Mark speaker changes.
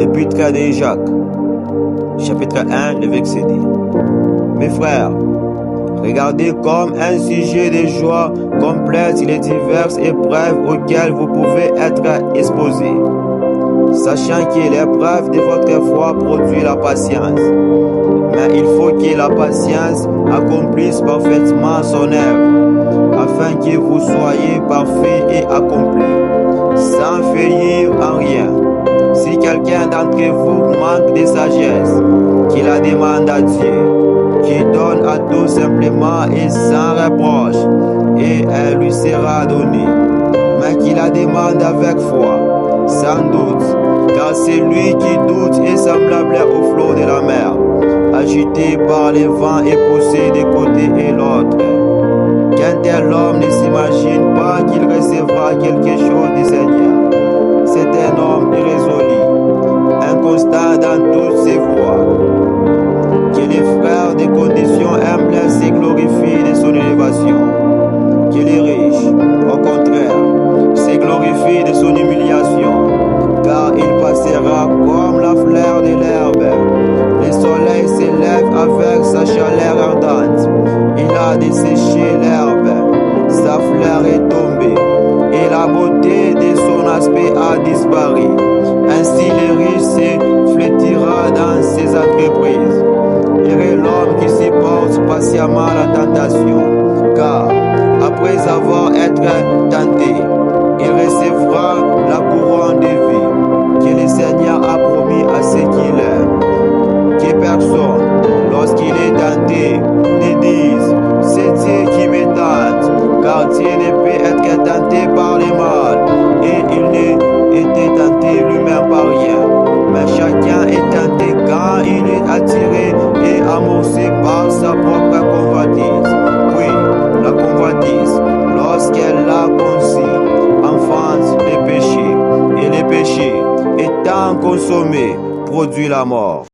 Speaker 1: Épître de Jacques, chapitre 1, le verset 10. Mes frères, regardez comme un sujet de joie complète les diverses épreuves auxquelles vous pouvez être exposés, sachant que l'épreuve de votre foi produit la patience. Mais il faut que la patience accomplisse parfaitement son œuvre, afin que vous soyez parfaits et accomplis, sans faillir en rien. Si quelqu'un d'entre vous manque de sagesse, qu'il la demande à Dieu, qui donne à tous simplement et sans reproche, et elle lui sera donnée. Mais qu'il la demande avec foi, sans doute, car celui qui doute est semblable au flot de la mer, agité par les vents et poussé de côté et l'autre. Qu'un tel homme ne s'imagine pas qu'il recevra quelque chose du Seigneur. C'est un homme irrésolu, inconstant dans toutes ses voies. Que les frères de conditions humbles se glorifient de son élévation. Que les riches, au contraire, se glorifient de son humiliation, car il passera comme la fleur de l'herbe. Le soleil s'élève avec sa chaleur ardente. Il a desséché l'herbe, sa fleur est tombée, et la beauté de son aspect a disparu. Ainsi le riche se flétira dans ses entreprises. Heureux l'homme qui supporte patiemment la tentation, car après avoir été tenté, il recevra la couronne de vie que le Seigneur a promis à ceux qui l'aiment. Que personne, lorsqu'il est tenté, ne dise « c'est Dieu qui me tente », car Dieu ne peut être tenté par le mal, et il n'est été tenté lui-même par rien. Mais chacun est tenté quand il est attiré et amorcé par sa propre convoitise. Oui, la convoitise, lorsqu'elle l'a conçue, enfante le péché, et le péché, étant consommé, produit la mort.